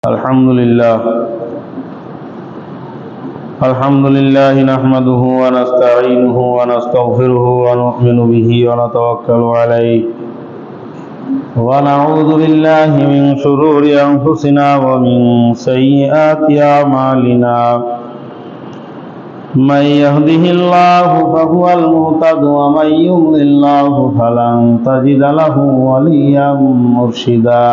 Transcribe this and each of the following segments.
अल्हम्दुलिल्लाह नहमदुहु व नस्तईनुहु व नस्तगफिरुहु व नु'मिनु बिही व नतवक्कलु अलैहि व नऊज़ु बिल्लाहि मिन शुरूरि अंफुसिना व मिन सय्यिआति अमालिना मन यहदिहिल्लाहु फहुवल मुहतदि व मन युद्लिल्लाहु फलन तजिद लहु वलिय्यन मुर्शिदा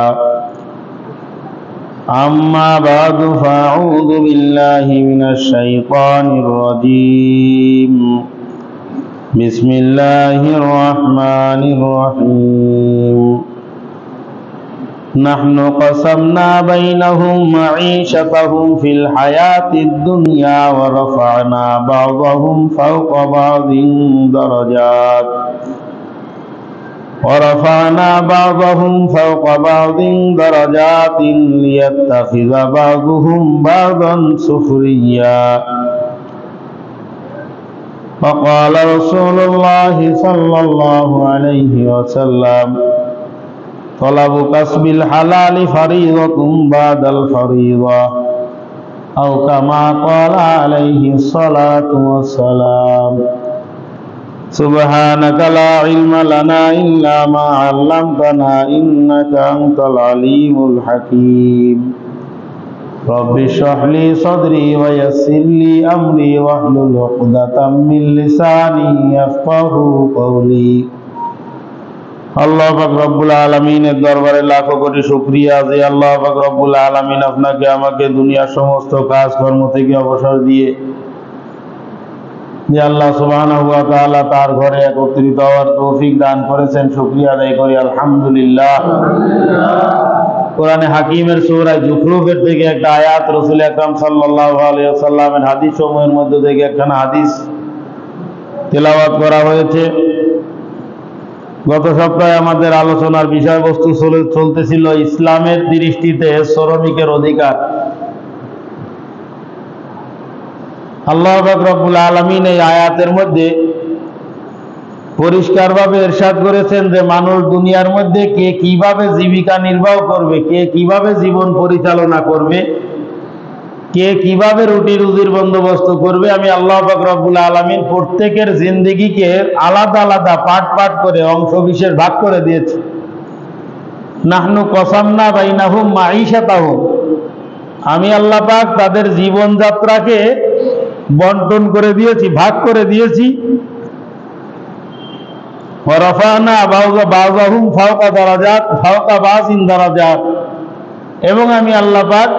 अम्मा बादु फ़अऊज़ु बिल्लाहि मिनश शैतानिर रजीम बिस्मिल्लाहिर रहमानिर रहीम नहनु क़समना बैनहुम मईशतहुम फिल हयातिद दुनिया व रफ़अना बअदहुम फ़ौक़ बअदिन दरजात ورفعنا بعضهم فوق بعض درجات ليتخذ بعضهم بعضا سخريا وقال رسول الله صلى الله عليه وسلم طلب كسب الحلال فريضة بعد الفريضة أو كما قال عليه الصلاة والسلام سبحانك لا علم لنا إلا ما علمتنا إنك أنت العليم الحكيم رب اشرح لي صدري ويسر لي أمري واحلل عقدة من لساني يفقهوا قولي আল্লাহ পাক রব্বুল আলামিনের দরবারে লাখো কোটি শুকরিয়া যে আল্লাহ পাক রব্বুল আলামিন আপনাকে আমাকে দুনিয়ার সমস্ত কাজকর্ম থেকে অবসর দিয়ে যে আল্লাহ সুবহানাহু ওয়া তাআলা তার ঘরে একত্রিত হওয়ার তৌফিক দান করেছেন, শুকরিয়া আদায় করি আলহামদুলিল্লাহ। কোরআনে হাকিমের সূরা যুখরুফের থেকে একটা আয়াত রাসূল আকরাম সাল্লাল্লাহু আলাইহি ওয়াসাল্লামের হাদিস সমূহের মধ্যে থেকে একখানা হাদিস তেলাওয়াত করা হয়েছে। গত সপ্তাহে আমাদের আলোচনার বিষয়বস্তু চলতেছিল ইসলামের দৃষ্টিতে শ্রমিকের অধিকার। আল্লাহ পাক রব্বুল আলামিন এই আয়াতের মধ্যে পরিষ্কারভাবে ইরশাদ করেছেন যে মানুষ দুনিয়ার মধ্যে কে কিভাবে জীবিকা নির্বাহ করবে, কে কিভাবে জীবন পরিচালনা করবে, কে কিভাবে রুটি রুজির বন্দোবস্ত করবে, আমি আল্লাহ পাক রব্বুল আলামিন প্রত্যেকের জিন্দেগিকে আলাদা আলাদা পার্ট পার্ট করে অংশ বিশেষ ভাগ করে দিয়েছে। নাহনু কসামনা বাইনাহুম মাঈশাতাহুম, আমি আল্লাহ পাক তাদের জীবনযাত্রাকে বন্টন করে দিয়েছি, ভাগ করে দিয়েছি। ওয়ারাফানা বাযাহুম ফাওকা দারাজাত ফাওকা বাযিন দারাজাত, এবং আমি আল্লাহ পাক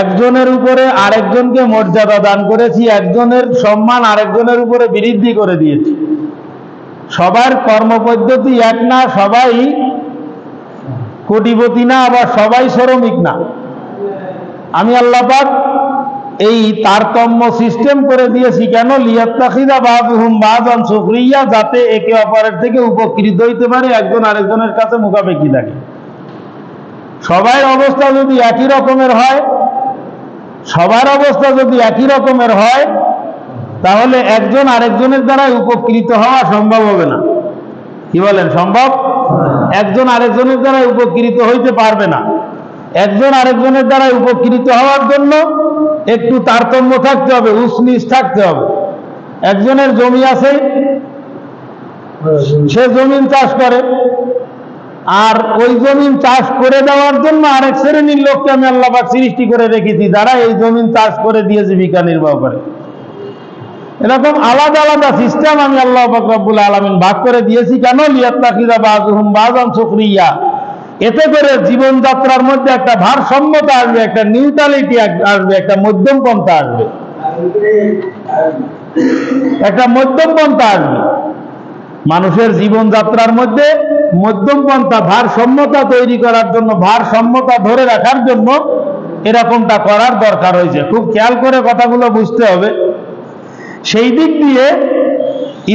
একজনের উপরে আরেকজনকে মর্যাদা দান করেছি, একজনের সম্মান আরেকজনের উপরে বৃদ্ধি করে দিয়েছি। সবার কর্মপদ্ধতি এক না, সবাই কোটিপতি না, আবার সবাই শ্রমিক না। আমি আল্লাহ পাক এই তারতম্য সিস্টেম করে দিয়েছি কেন? লিয়াত্তাখিযা বাযুহুম বাযান সুখরিয়া, যাতে একে অপরের থেকে উপকৃত হইতে পারে, একজন আরেকজনের কাছে মুখাপেক্ষী থাকে। সবার অবস্থা যদি একই রকমের হয়, সবার অবস্থা যদি একই রকমের হয়, তাহলে একজন আরেকজনের দ্বারা উপকৃত হওয়া সম্ভব হবে না। কি বলেন, সম্ভব? একজন আরেকজনের দ্বারা উপকৃত হইতে পারবে না। একজন আরেকজনের দ্বারা উপকৃত হওয়ার জন্য একটু তারতম্য থাকতে হবে, উঁচ নিচ থাকতে হবে। একজনের জমি আছে, সে জমিন চাষ করে, আর ওই জমিন চাষ করে দেওয়ার জন্য আরেক শ্রেণীর লোককে আমি আল্লাহ পাক সৃষ্টি করে রেখেছি, যারা এই জমিন চাষ করে দিয়ে জীবিকা নির্বাহ করে। এরকম আলাদা আলাদা সিস্টেম আমি আল্লাহ পাক রব্বুল আলামিন ভাগ করে দিয়েছি কেন? লিয়াত্তাখিযা বাযুহুম বাযান সুখরিয়া, এতে করে জীবনযাত্রার মধ্যে একটা ভারসাম্যতা আসবে, একটা নিউট্রালিটি আসবে, একটা মধ্যম পন্থা আসবে, একটা মধ্যম পন্থা আসবে। মানুষের জীবনযাত্রার মধ্যে মধ্যম পন্থা, ভারসাম্যতা তৈরি করার জন্য, ভারসাম্যতা ধরে রাখার জন্য এরকমটা করার দরকার হয়েছে। খুব খেয়াল করে কথাগুলো বুঝতে হবে। সেই দিক দিয়ে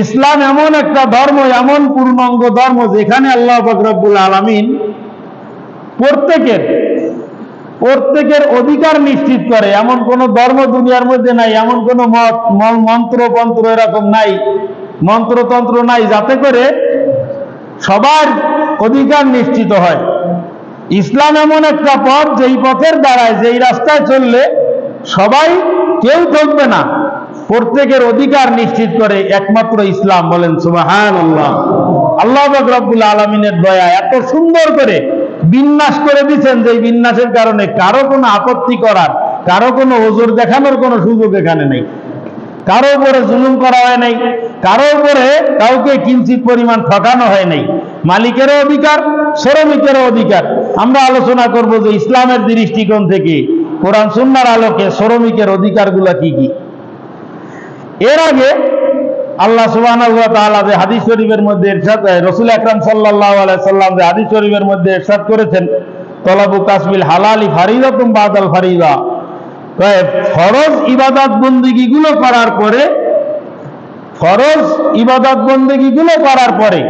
ইসলাম এমন একটা ধর্ম, এমন পূর্ণাঙ্গ ধর্ম, যেখানে আল্লাহ পাক রব্বুল আলামিন প্রত্যেকের অধিকার নিশ্চিত করে। এমন কোন ধর্ম দুনিয়ার মধ্যে নাই, এমন কোন মন্ত্র এরকম নাই, মন্ত্রতন্ত্র নাই, যাতে করে সবার অধিকার নিশ্চিত হয়। ইসলাম এমন একটা পথ, যেই পথের দ্বারায়, যেই রাস্তায় চললে সবাই, কেউ ঠকবে না, প্রত্যেকের অধিকার নিশ্চিত করে একমাত্র ইসলাম। বলেন সুবহানাল্লাহ। আল্লাহ পাক রব্বুল আলামিনের দয়া, এত সুন্দর করে বিন্যাস করে দিয়েছেন, যে বিন্যাসের কারণে কারো কোনো আপত্তি করার, কারো কোনো ওজোর দেখানোর কোনো সুযোগ এখানে নেই। কারো উপরে জুলুম করা হয় নাই, কারো উপরে কাউকে কিঞ্চিত পরিমাণ ঠকানো হয় নাই। মালিকেরও অধিকার, শ্রমিকেরও অধিকার। আমরা আলোচনা করব যে ইসলামের দৃষ্টিকোণ থেকে কোরআন সুন্নাহর আলোকে শ্রমিকের অধিকারগুলো কি কি। এর আগে আল্লাহ সুবহানাহু ওয়া তাআলা যে হাদিস শরীফের মধ্যে ইরশাদ, রাসূল আকরাম সাল্লাল্লাহু আলাইহি সাল্লাম যে হাদিস শরীফের মধ্যে ইরশাদ করেছেন, তলাবু কাসবিল হালালি ফারিদাতুম বাদাল ফারিদা, ফরজ ইবাদত বন্দেগী গুলো করার পরে, ফরজ ইবাদত বন্দেগী গুলো করার পরে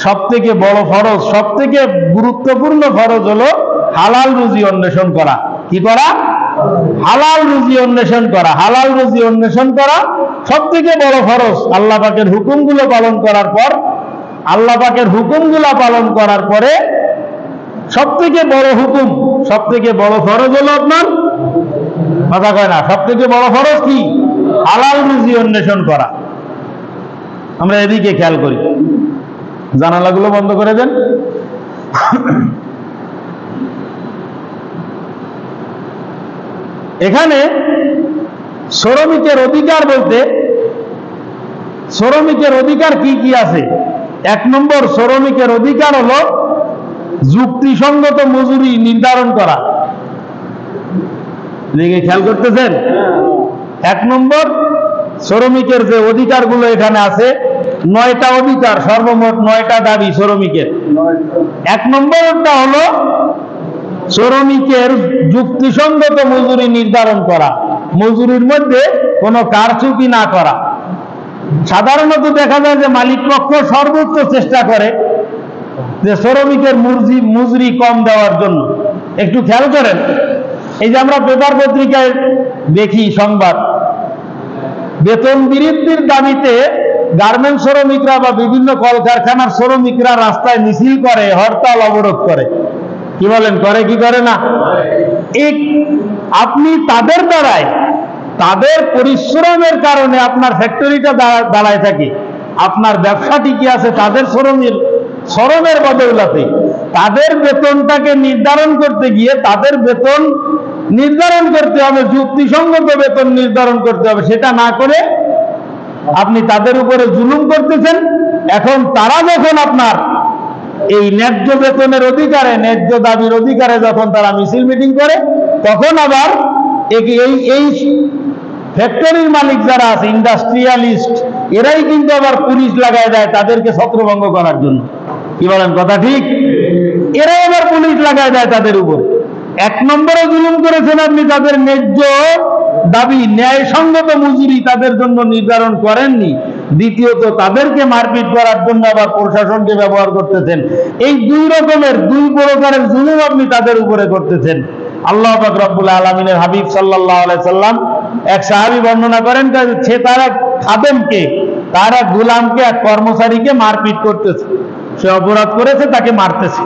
সব থেকে বড় ফরজ, সব থেকে গুরুত্বপূর্ণ ফরজ হলো হালাল রুজি অন্বেষণ করা। কি করা? হালাল রুজি অন্বেষণ করা। হালাল রুজি অন্বেষণ করা সব থেকে বড় ফরজ। আল্লাহ পাকের হুকুমগুলো পালন করার পর, আল্লাহ পাকের হুকুমগুলো পালন করার পরে সব থেকে বড় হুকুম, সব থেকে বড় ফরজ হলো আপনার, কথা কয় না, সব থেকে বড় ফরজ কি? হালাল রুজি অন্বেষণ করা। আমরা এদিকে খেয়াল করি, জানালাগুলো বন্ধ করে দেন। এখানে শ্রমিকের অধিকার বলতে, শ্রমিকের অধিকার কি কি আছে? এক নম্বর, শ্রমিকের অধিকার হলো যুক্তিসঙ্গত মজুরি নির্ধারণ করা। দিকে খেয়াল করতেছেন? এক নম্বর, শ্রমিকের যে অধিকারগুলো এখানে আছে, 9টা অধিকার, সর্বমোট 9টা দাবি শ্রমিকের। এক নম্বরটা হলো শ্রমিকের যুক্তিসঙ্গত মজুরি নির্ধারণ করা, মজুরির মধ্যে কোনো কারচুপি না করা। সাধারণত দেখা যায় যে মালিক পক্ষ সর্বোচ্চ চেষ্টা করে যে শ্রমিকের মজুরি কম দেওয়ার জন্য। একটু খেয়াল করেন, এই যে আমরা পেপার পত্রিকায় দেখি সংবাদ, বেতন বৃদ্ধির দাবিতে গার্মেন্টস শ্রমিকরা বা বিভিন্ন কলকারখানার শ্রমিকরা রাস্তায় মিছিল করে, হরতাল অবরোধ করে। কি বলেন, করে কি করে না? আপনি তাদের দ্বারায়, তাদের পরিশ্রমের কারণে আপনার ফ্যাক্টরিটা দাঁড়ায় থাকে, আপনার ব্যবসা টিকে আছে তাদের শ্রমের বদৌলতে। তাদের বেতনটাকে নির্ধারণ করতে গিয়ে তাদের বেতন নির্ধারণ করতে হবে, যুক্তিসঙ্গত বেতন নির্ধারণ করতে হবে। সেটা না করে আপনি তাদের উপরে জুলুম করতেছেন। এখন তারা যখন আপনার এই ন্যায্য বেতনের অধিকারে, ন্যায্য দাবির অধিকারে যখন তারা মিছিল মিটিং করে, তখন আবার এই ফ্যাক্টরির মালিক যারা আছে, ইন্ডাস্ট্রিয়ালিস্ট, এরাই কিন্তু আবার পুলিশ লাগায় দেয় তাদেরকে ছত্রভঙ্গ করার জন্য। কি বলেন, কথা ঠিক? এরাই আবার পুলিশ লাগায় দেয় তাদের উপরে। এক নম্বরে জুলুম করেছেন আপনি, তাদের ন্যায্য দাবি, ন্যায়সঙ্গত মজুরি তাদের জন্য নির্ধারণ করেননি। দ্বিতীয়ত, তাদেরকে মারপিট করার জন্য আবার প্রশাসনকে ব্যবহার করতেছেন। এই দুই প্রকারের জুলুম আপনি তাদের উপরে করতেছেন। আল্লাহ পাক রব্বুল আলামিনের হাবিব সাল্লাল্লাহু আলাইহি সাল্লাম, এক সাহাবী বর্ণনা করেন, সে তার এক খাদেমকে, তার এক গোলামকে, এক কর্মচারীকে মারপিট করতেছে। সে অপরাধ করেছে, তাকে মারতেছে।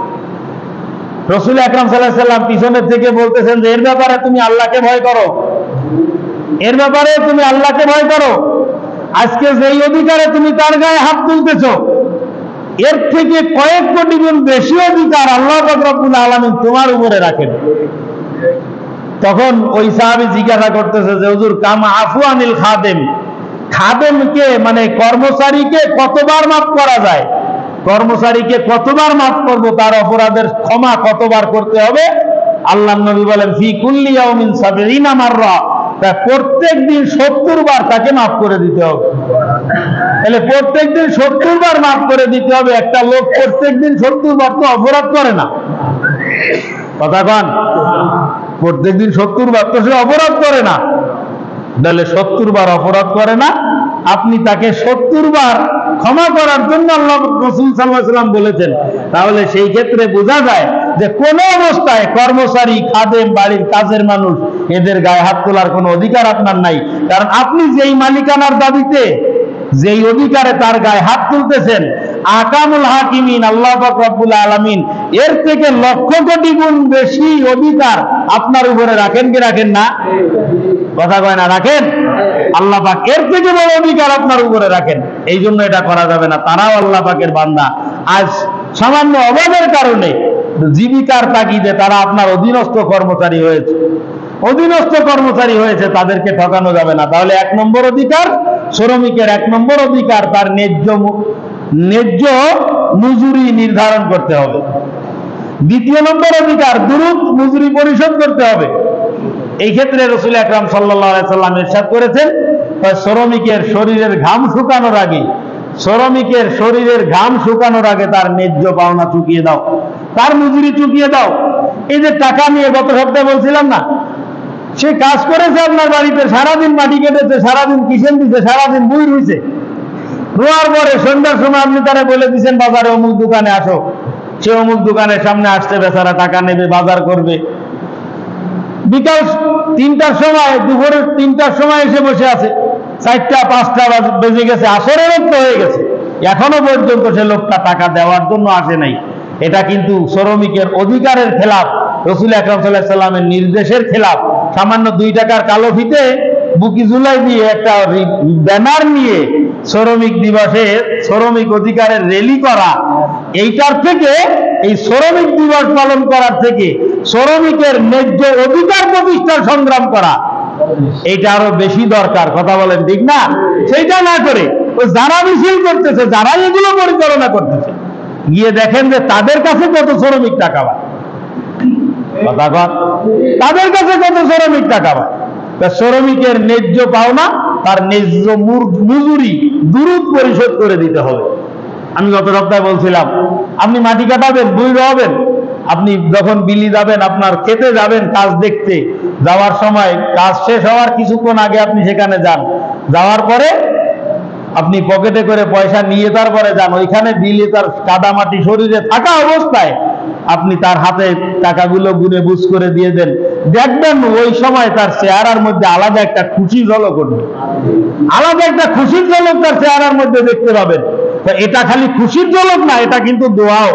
রাসূল আকরাম সাল্লাল্লাহু আলাইহি সাল্লাম পিছনের থেকে বলতেছেন যে, এর ব্যাপারে তুমি আল্লাহকে ভয় করো, এর ব্যাপারে তুমি আল্লাহকে ভয় করো। আজকে যেই অধিকারে তুমি তার গায়ে হাত তুলতেছ, এর থেকে কয়েক কোটি গুণ বেশি অধিকার আল্লাহ পাক রব্বুল আলামিন তোমার উপরে রাখেন। তখন ওই সাহাবী জিজ্ঞাসা করতেছে যে, হুজুর, কামা আফু আনিল খাদেম, খাদেমকে মানে কর্মচারীকে কতবার মাফ করা যায়? কর্মচারীকে কতবার মাফ করব, তার অপরাধের ক্ষমা কতবার করতে হবে? আল্লাহর নবী বলেন, ফি কুল্লি ইয়াউমিন ৭০ মাররা, প্রত্যেক দিন ৭০ বার তাকে মাফ করে দিতে হবে। তাহলে প্রত্যেক দিন ৭০ বার মাফ করে দিতে হবে। একটা লোক প্রত্যেক দিন ৭০ বার তো অপরাধ করে না, কথা কন? প্রত্যেক দিন ৭০ বার তো সে অপরাধ করে না। তাহলে ৭০ বার অপরাধ করে না, আপনি তাকে ৭০ বার ক্ষমা করার জন্য আল্লাহ রাসূল সাল্লাল্লাহু আলাইহি ওয়াসাল্লাম বলেছেন। তাহলে সেই ক্ষেত্রে বোঝা যায় যে কোন অবস্থায় কর্মচারী, খাদেম, বাড়ির কাজের মানুষ, এদের গায়ে হাত তোলার কোনো অধিকার আপনার নাই। কারণ আপনি যেই মালিকানার দাবিতে, যেই অধিকারে তার গায়ে হাত তুলতেছেন, আহকামুল হাকিমিন আল্লাহ পাক রব্বুল আলামিন এর থেকে লক্ষ কোটি গুণ বেশি অধিকার আপনার উপরে রাখেন কি রাখেন না? কথা কয় না রাখেন? আল্লাহ পাক এর থেকে বড় অধিকার আপনার উপরে রাখেন, এই জন্য এটা করা যাবে না। তারাও আল্লাহ পাকের বান্দা, আজ সামান্য অভাবের কারণে জীবিকার তাগিদে তারা আপনার অধীনস্থ কর্মচারী হয়েছে, তাদেরকে ঠকানো যাবে না। তাহলে 1 নম্বর অধিকার, শ্রমিকের 1 নম্বর অধিকার তার ন্যায্য মজুরি নির্ধারণ করতে হবে। 2 নম্বর অধিকার দুরূহ মজুরি পরিশোধ করতে হবে। এই ক্ষেত্রে রাসূল আকরাম সাল্লাল্লাহু আলাইহি সাল্লাম ইরশাদ করেছেন, শ্রমিকের শরীরের ঘাম শুকানোর আগে তার ন্যায্য পাওনা চুকিয়ে দাও, তার মজুরি চুকিয়ে দাও। এই যে টাকা নিয়ে গত সপ্তাহে বলছিলাম না, সে কাজ করেছে আপনার বাড়িতে, সারাদিন মাটি কেটেছে, সারাদিন কিষেন দিছে, সারাদিন বই রয়েছে, রোয়ার পরে সন্ধ্যার সময় আপনি তারা বলে দিচ্ছেন বাজারে অমুক দোকানে আসো, সে অমুক দোকানের সামনে আসছে, বেচারা টাকা নেবে, বাজার করবে। বিকাল 3টার সময়, দুপুরের 3টার সময় এসে বসে আছে, 4টা 5টা বেজে গেছে, আসরের রক্ত হয়ে গেছে, এখনো পর্যন্ত সে লোকটা টাকা দেওয়ার জন্য আসে নাই। এটা কিন্তু শ্রমিকের অধিকারের খেলাফ, রাসূল আকরাম সাল্লাল্লাহু আলাইহি সাল্লামের নির্দেশের খেলাফ। সামান্য 2 টাকার কালো ফিতে বুকি জুলাই দিয়ে একটা ব্যানার নিয়ে শ্রমিক দিবসে শ্রমিক অধিকারের র্যালি করা, এইটার থেকে, এই শ্রমিক দিবস পালন করার থেকে শ্রমিকের ন্যায্য অধিকার প্রতিষ্ঠার সংগ্রাম করা, এইটা আরো বেশি দরকার। কথা বলেন ঠিক না? সেইটা না করে ওই যারা মিছিল করতেছে, যারা এগুলো পরিচালনা করতেছে, গিয়ে দেখেন যে তাদের কাছে কত শ্রমিক টাকা পায়। কথা কর, তাদের কাছে কত শ্রমিক টাকা পায়। শ্রমিকের ন্যায্য পাওনা, তার ন্যায্য মজুরি দুরূহ পরিশোধ করে দিতে হবে। আমি গত সপ্তাহে বলছিলাম, আপনি মাটি কাটাবেন, বই রোয়াবেন, আপনি যখন বিলি যাবেন, আপনার খেতে যাবেন কাজ দেখতে, যাওয়ার সময় কাজ শেষ হওয়ার কিছুক্ষণ আগে আপনি সেখানে যান, যাওয়ার পরে আপনি পকেটে করে পয়সা নিয়ে তারপরে যান, ওইখানে বিলে তার কাদামাটি শরীরে থাকা অবস্থায় আপনি তার হাতে টাকাগুলো গুনে বুঝ করে দিয়ে দেন, দেখবেন ওই সময় তার চেহারার মধ্যে আলাদা একটা খুশি ঝলক উঠবে, আলাদা একটা খুশির ঝলক তার চেহারার মধ্যে দেখতে পাবেন। তো এটা খালি খুশির ঝলক না, এটা কিন্তু দোয়াও,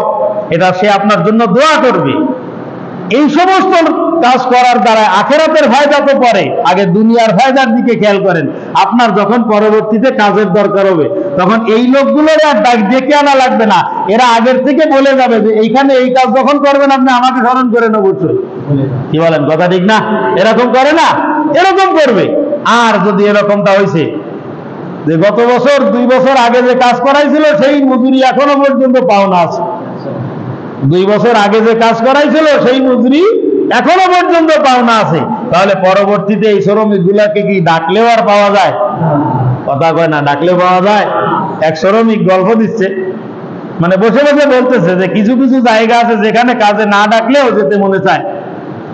এটা সে আপনার জন্য দোয়া করবে। এই সমস্ত কাজ করার দ্বারা আখিরাতের ফায়দা তো পরে, আগে দুনিয়ার ফায়দার দিকে খেয়াল করেন। আপনার যখন পরবর্তীতে কাজের দরকার হবে, তখন এই লোকগুলোর আর ডেকে আনা লাগবে না, এরা আগের থেকে বলে যাবে যে এইখানে এই কাজ যখন করবেন আপনি আমাকে স্মরণ করেন অবশ্যই। কি বলেন, কথা ঠিক না? এরকম করে না, এরকম করবে। আর যদি এরকমটা হয়েছে যে গত বছর 2 বছর আগে যে কাজ করাইছিল সেই মজুরি এখনো পর্যন্ত পাওনা আছে, 2 বছর আগে যে কাজ করাইছিল সেই মজুরি এখনো পর্যন্ত পাওনা আছে, তাহলে পরবর্তীতে এই শ্রমিক গুলাকে কি ডাকলেও আর পাওয়া যায়? কথা কয় না, ডাকলেও পাওয়া যায়? এক শ্রমিক গল্প দিচ্ছে, মানে বসে বসে বলতেছে যে কিছু কিছু জায়গা আছে যেখানে কাজে না ডাকলেও যেতে মনে চায়,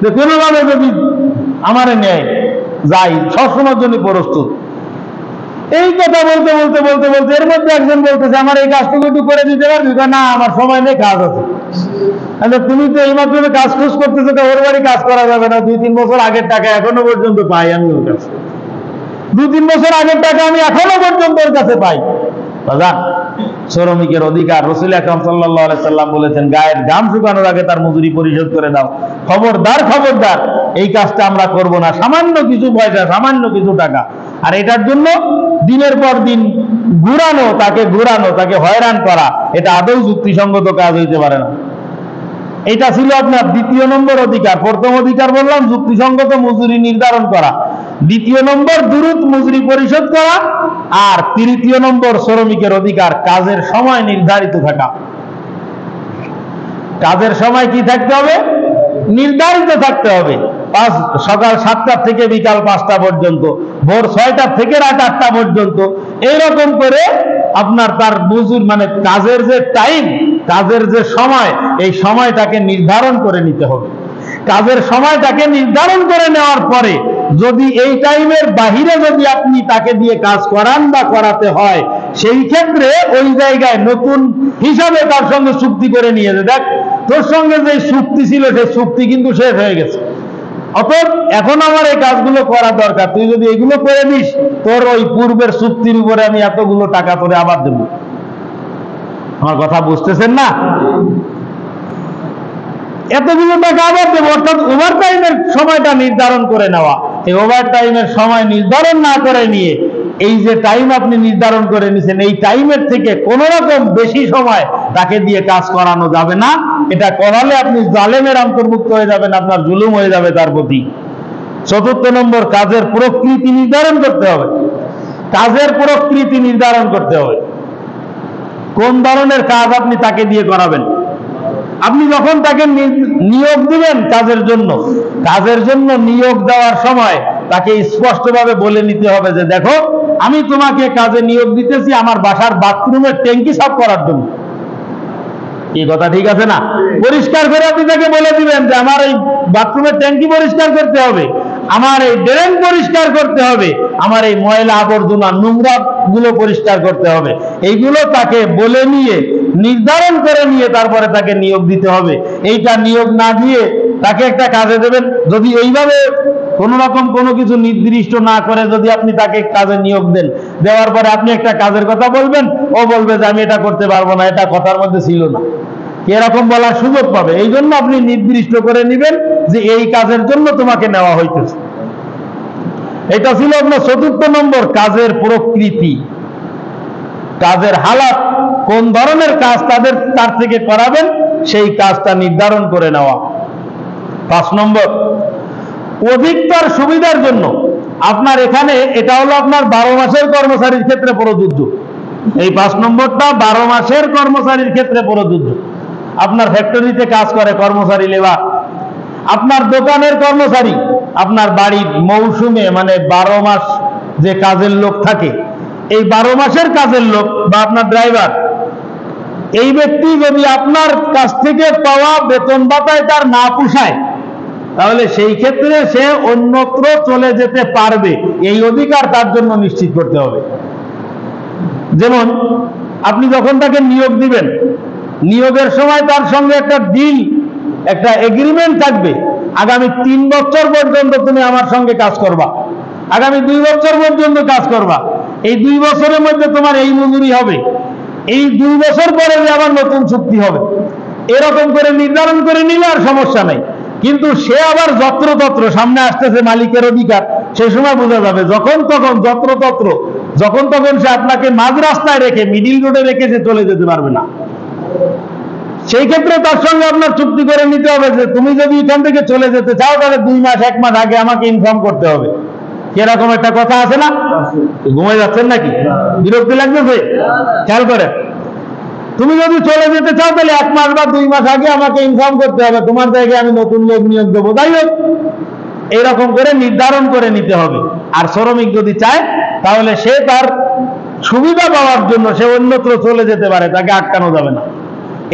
যে কোনোভাবে যদি আমারে নেয় যাই, সবসময়ের জন্য প্রস্তুত। এই কথা বলতে বলতে বলতে বলতে এর মধ্যে একজন বলতেছে আমার এই কাজটুকু একটু করে দিতে পারবি? না, আমার সময় নেই, কাজ আছে। তুমি তো এই মাধ্যমে কাজ খুঁজ করতেছো, ওর বাড়ি কাজ করা যাবে না, 2-3 বছর আগের টাকা এখনো পর্যন্ত পাই আমি ওর কাছে, 2-3 বছর আগের টাকা আমি এখনো পর্যন্ত ওর কাছে পাই। শ্রমিকের অধিকার, রাসূল আকরাম সাল্লাল্লাহু আলাইহি সাল্লাম বলেছেন, গায়ের ঘাম শুকানোর আগে তার মজুরি পরিশোধ করে দাও। খবরদার, খবরদার, এই কাজটা আমরা করব না। সামান্য কিছু পয়সা, সামান্য কিছু টাকা, আর এটার জন্য দিনের পর দিন ঘুরানো, তাকে হয়রান করা, এটা আদৌ যুক্তিসঙ্গত কাজ হইতে পারে না। এটা ছিল আপনার 2 নম্বর অধিকার। প্রথম অধিকার বললাম যুক্তিসঙ্গত মজুরি নির্ধারণ করা, 2 নম্বর দুরূহ মজুরি পরিশোধ করা, আর 3 নম্বর শ্রমিকের অধিকার কাজের সময় নির্ধারিত থাকা। কাজের সময় কি থাকতে হবে? নির্ধারিত থাকতে হবে। সকাল 7টা থেকে বিকাল 5টা পর্যন্ত, ভোর 6টা থেকে রাত 8টা পর্যন্ত, এইরকম করে আপনার তার মজুর মানে কাজের যে টাইম, কাজের যে সময়, এই সময়টাকে নির্ধারণ করে নিতে হবে। কাজের সময়টাকে নির্ধারণ করে নেওয়ার পরে যদি এই টাইমের বাহিরে যদি আপনি তাকে দিয়ে কাজ করান বা করাতে হয়, সেই ক্ষেত্রে ওই জায়গায় নতুন হিসাবে তার সঙ্গে চুক্তি করে নিয়ে যে দেখ তোর সঙ্গে যে চুক্তি ছিল সেই চুক্তি কিন্তু শেষ হয়ে গেছে, অতএব এখন আমার এই কাজগুলো করা দরকার, তুই যদি এগুলো করে দিস তোর ওই পূর্বের চুক্তির উপরে আমি এতগুলো টাকা তোরে আবার দেব। আমার কথা বুঝতেছেন না? এতগুলো টাকা আবার দেবো, অর্থাৎ ওভার টাইমের সময়টা নির্ধারণ করে নেওয়া। এই ওভার টাইমের সময় নির্ধারণ না করে নিয়ে এই যে টাইম আপনি নির্ধারণ করে নিছেন, এই টাইমের থেকে কোন রকম বেশি সময় তাকে দিয়ে কাজ করানো যাবে না। এটা করালে আপনি জালেমের অন্তর্ভুক্ত হয়ে যাবেন, আপনার জুলুম হয়ে যাবে তার প্রতি। চতুর্থ নম্বর, কাজের প্রকৃতি নির্ধারণ করতে হবে। কাজের প্রকৃতি নির্ধারণ করতে হবে, কোন ধরনের কাজ আপনি তাকে দিয়ে করাবেন। আপনি যখন তাকে নিয়োগ দিবেন কাজের জন্য নিয়োগ দেওয়ার সময় তাকে স্পষ্টভাবে বলে নিতে হবে যে দেখো, আমি তোমাকে কাজে নিয়োগ দিতেছি আমার বাসার বাথরুমের ট্যাঙ্কি সাফ করার জন্য। এই কথা ঠিক আছে না? পরিষ্কার করে আপনি তাকে বলে দিবেন যে আমার এই বাথরুমের ট্যাঙ্কি পরিষ্কার করতে হবে, আমার এই ড্রেন পরিষ্কার করতে হবে, আমার এই ময়লা আবর্জনা নোংরা গুলো পরিষ্কার করতে হবে। এইগুলো তাকে বলে নিয়ে নির্ধারণ করে নিয়ে তারপরে তাকে নিয়োগ দিতে হবে। এইটা নিয়োগ না দিয়ে তাকে একটা কাজে দেবেন, যদি এইভাবে কোন রকম কোনো কিছু নির্দিষ্ট না করে যদি আপনি তাকে কাজে নিয়োগ দেন, দেওয়ার পরে আপনি একটা কাজের কথা বলবেন, ও বলবে যে আমি এটা করতে পারবো না, এটা কথার মধ্যে ছিল না, এরকম বলার সুযোগ পাবে। এই জন্য আপনি নির্দিষ্ট করে নেবেন যে এই কাজের জন্য তোমাকে নেওয়া হইতেছে। এটা ছিল আপনার চতুর্থ নম্বর, কাজের প্রকৃতি, কাজের হালাত, কোন ধরনের কাজ তার থেকে করাবেন সেই কাজটা নির্ধারণ করে নেওয়া। 5 নম্বর, অধিকতর সুবিধার জন্য আপনার এখানে এটা হলো আপনার 12 মাসের কর্মচারীর ক্ষেত্রে প্রযোজ্য। এই 5 নম্বরটা 12 মাসের কর্মচারীর ক্ষেত্রে প্রযোজ্য। আপনার ফ্যাক্টরিতে কাজ করে কর্মচারী লেবার, আপনার দোকানের কর্মচারী, আপনার বাড়ির মৌসুমে মানে 12 মাস যে কাজের লোক থাকে, এই 12 মাসের কাজের লোক বা আপনার ড্রাইভার, এই ব্যক্তি যদি আপনার কাছ থেকে পাওয়া বেতন ভাতায় তার না পোষায়, তাহলে সেই ক্ষেত্রে সে অন্যত্র চলে যেতে পারবে। এই অধিকার তার জন্য নিশ্চিত করতে হবে। যেমন আপনি যখন তাকে নিয়োগ দিবেন, নিয়োগের সময় তার সঙ্গে একটা ডিল, একটা এগ্রিমেন্ট থাকবে, আগামী 3 বছর পর্যন্ত তুমি আমার সঙ্গে কাজ করবা, আগামী 2 বছর পর্যন্ত কাজ করবা, এই 2 বছরের মধ্যে তোমার এই মজুরি হবে, এই 2 বছর পরে আবার নতুন চুক্তি হবে। এরকম করে নির্ধারণ করে নিলে আর সমস্যা নাই। কিন্তু সে আবার যত্রতত্র, সামনে আসতেছে মালিকের অধিকার, সেই সময় বোঝা যাবে, যখন তখন যত্রতত্র, যখন তখন সে আপনাকে মাঝ রাস্তায় রেখে, মিডিল রোডে রেখে সে চলে যেতে পারবে না। সেই ক্ষেত্রে তার সঙ্গে আপনার চুক্তি করে নিতে হবে যে তুমি যদি এখান থেকে চলে যেতে চাও তাহলে 2 মাস 1 মাস আগে আমাকে ইনফর্ম করতে হবে। এরকম একটা কথা আছে না? ঘুমিয়ে যাচ্ছেন নাকি? বিরক্তি লাগতেছে? খেয়াল করে, তুমি যদি চলে যেতে চাও তাহলে 1 মাস বা 2 মাস আগে আমাকে ইনফর্ম করতে হবে, তোমার জায়গায় আমি নতুন লোক নিয়োগ দেবো। যাই হোক, এইরকম করে নির্ধারণ করে নিতে হবে। আর শ্রমিক যদি চায় তাহলে সে তার সুবিধা পাওয়ার জন্য সে অন্যত্র চলে যেতে পারে, তাকে আটকানো যাবে না।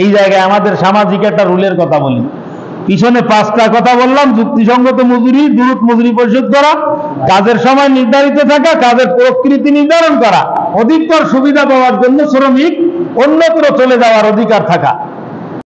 এই জায়গায় আমাদের সামাজিক একটা রুলের কথা বলি। পিছনে 5টা কথা বললাম: যুক্তিসঙ্গত মজুরি, দ্রুত মজুরি পরিশোধ করা, কাজের সময় নির্ধারিত থাকা, কাজের প্রকৃতি নির্ধারণ করা, অধিকতর সুবিধা পাওয়ার জন্য শ্রমিক অন্যত্র চলে যাওয়ার অধিকার থাকা।